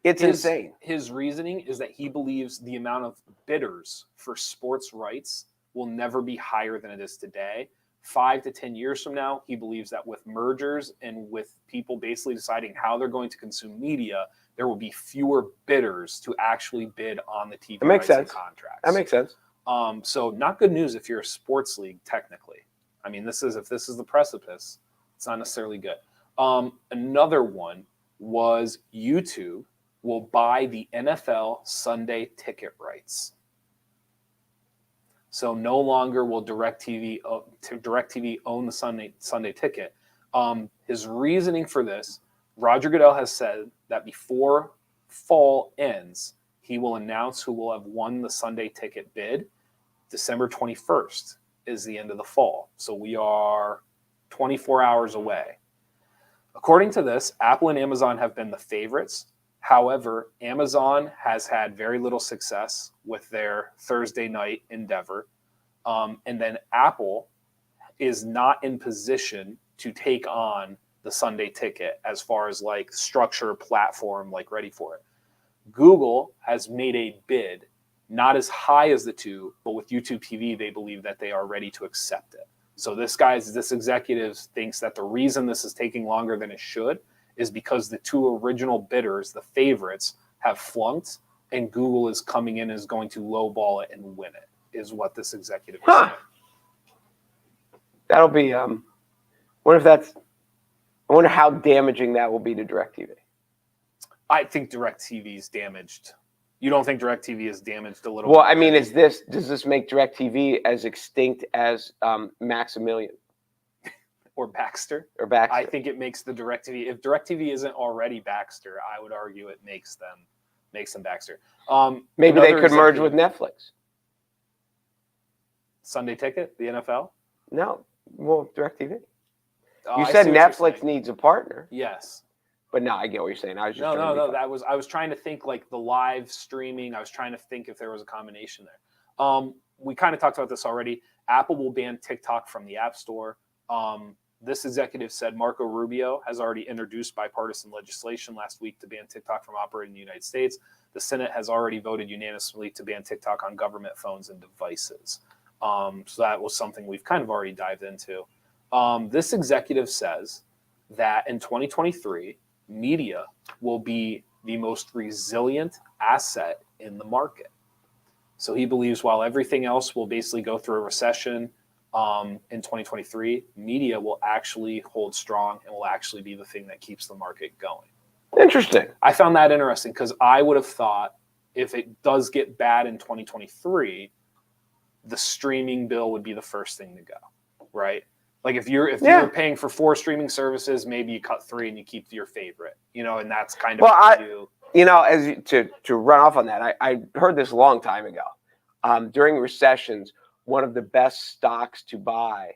insane.
His reasoning is that he believes the amount of bidders for sports rights will never be higher than it is today. 5 to 10 years from now, he believes that with mergers and with people basically deciding how they're going to consume media, there will be fewer bidders to actually bid on the TV rights and contracts.
That makes sense.
So not good news if you're a sports league, technically. I mean, if this is the precipice, it's not necessarily good. Another one was YouTube will buy the NFL Sunday ticket rights. So no longer will DirecTV own the Sunday ticket. His reasoning for this, Roger Goodell has said that before fall ends, he will announce who will have won the Sunday ticket bid. December 21st is the end of the fall. So we are 24 hours away. According to this, Apple and Amazon have been the favorites. However, Amazon has had very little success with their Thursday night endeavor. And then Apple is not in position to take on the Sunday ticket as far as like structure, platform, like ready for it. Google has made a bid, not as high as the two, but with YouTube TV, they believe that they are ready to accept it. So this executive thinks that the reason this is taking longer than it should is because the two original bidders, the favorites, have flunked, and Google is coming in and is going to lowball it and win it, is what this executive is saying.
That'll be, I wonder how damaging that will be to DirecTV.
I think DirecTV is damaged. You don't think DirecTV is damaged a little
bit?
Well,
I mean, does this make DirecTV as extinct as Maximilian?
Or Baxter.
I
think it makes the DirecTV. If DirecTV isn't already Baxter, I would argue it makes them Baxter.
Maybe they could merge with Netflix.
Sunday Ticket, the NFL?
No, well, DirecTV. You said Netflix needs a partner.
Yes.
But no, I get what you're saying. I was just
no. I was trying to think like the live streaming. I was trying to think if there was a combination there. We kind of talked about this already. Apple will ban TikTok from the App Store. This executive said Marco Rubio has already introduced bipartisan legislation last week to ban TikTok from operating in the United States. The Senate has already voted unanimously to ban TikTok on government phones and devices. So that was something we've kind of already dived into. This executive says that in 2023, media will be the most resilient asset in the market. So he believes while everything else will basically go through a recession, in 2023, media will actually hold strong and will actually be the thing that keeps the market going.
Interesting.
I found that interesting because I would have thought if it does get bad in 2023, the streaming bill would be the first thing to go, right? Like if you're paying for 4 streaming services, maybe you cut 3 and you keep your favorite, and that's kind of
to run off on that. I heard this a long time ago. During recessions, one of the best stocks to buy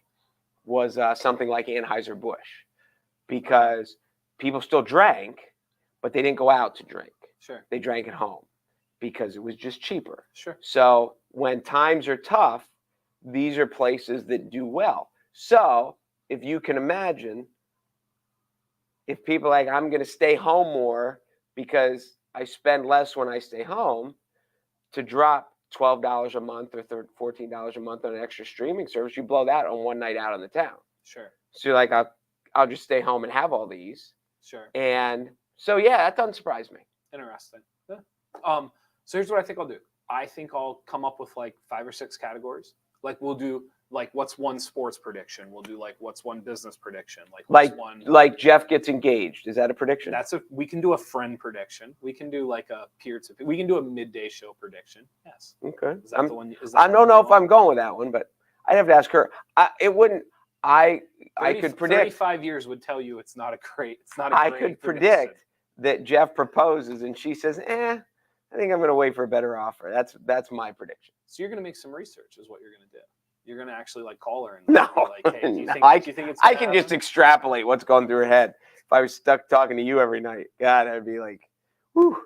was something like Anheuser-Busch, because people still drank, but they didn't go out to drink.
Sure.
They drank at home because it was just cheaper.
Sure.
So when times are tough, these are places that do well. So if you can imagine, if people are like, I'm going to stay home more because I spend less when I stay home, to drop $12 a month or $14 a month on an extra streaming service, you blow that on one night out in the town.
Sure.
So you're like, I'll just stay home and have all these.
Sure.
And so, yeah, that doesn't surprise me.
Interesting. Yeah. So here's what I think I'll do. I think I'll come up with like 5 or 6 categories. Like we'll do like what's one sports prediction. We'll do like what's one business prediction.
Like Jeff gets engaged. Is that a prediction?
We can do a friend prediction. We can do like a peer-to-peer. We can do a midday show prediction. Yes.
Okay.
Is that the one?
I don't know if I'm going with that one, but I'd have to ask her. It wouldn't. I could predict.
35 years would tell you it's not a great.
I could predict that Jeff proposes and she says, I think I'm going to wait for a better offer. That's my prediction.
So you're going to make some research, is what you're going to do. You're going to actually like call her and
no,
like, hey, do you think it's
I can just extrapolate what's going through her head. If I was stuck talking to you every night, God, I'd be like, whew.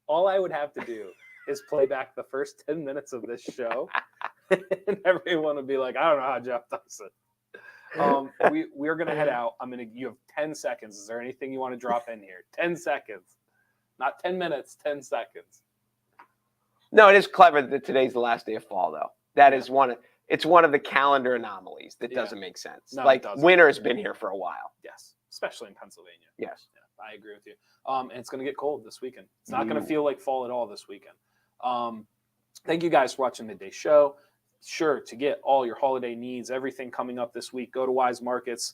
All I would have to do is play back the first 10 minutes of this show, and everyone would be like, I don't know how Jeff does it. We're going to head out. You have 10 seconds. Is there anything you want to drop in here? 10 seconds. Not 10 minutes, 10 seconds.
No, it is clever that today's the last day of fall, though. That is it's one of the calendar anomalies that doesn't make sense.
No,
like winter's been here for a while.
Yes, especially in Pennsylvania.
Yes.
Yeah, I agree with you. And it's going to get cold this weekend. It's not going to feel like fall at all this weekend. Thank you guys for watching Midday Show. Sure, to get all your holiday needs, everything coming up this week, go to Weis Markets.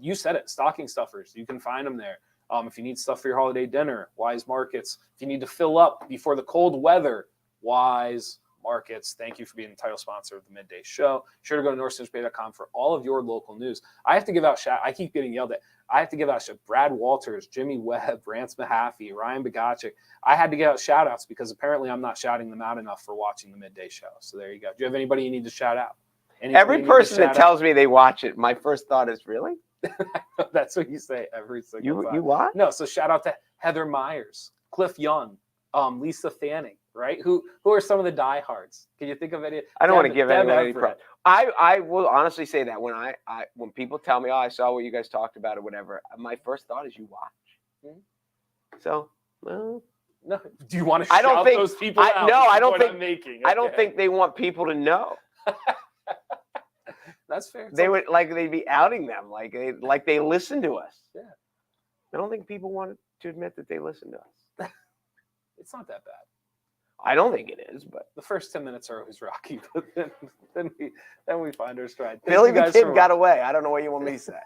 You said it, stocking stuffers. You can find them there. If you need stuff for your holiday dinner, Weis Markets. If you need to fill up before the cold weather, Weis Markets. Thank you for being the title sponsor of the Midday Show. Sure to go to NorthcentralPa.com for all of your local news. I have to give out I keep getting yelled at. I have to give out Brad Walters, Jimmy Webb, Rance Mahaffey, Ryan Bogacek. I had to give out shout outs because apparently I'm not shouting them out enough for watching the Midday Show. So there you go. Do you have anybody you need to shout out?
Every person that tells me they watch it, my first thought is, really?
That's what you say every single time.
You what?
No, so shout out to Heather Myers, Cliff Young, Lisa Fanning, right? Who are some of the diehards? Can you think of any?
I don't want to give anyone any props. I will honestly say that when people tell me, I saw what you guys talked about or whatever, my first thought is you watch. Mm-hmm. So, well.
No. Do you want to shout those people out?
No, I don't think.
I'm making. Okay.
I don't think they want people to know.
That's fair.
They'd be outing them like they listen to us.
Yeah.
I don't think people want to admit that they listen to us.
It's not that bad.
I don't think it is, but
the first 10 minutes are always rocky, but then we find our stride.
Billy the Kid got away. I don't know what you want me to say.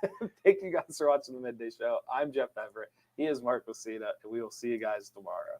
Thank you guys for watching the Midday Show. I'm Jeff Everett. He is Mark Messina, and we will see you guys tomorrow.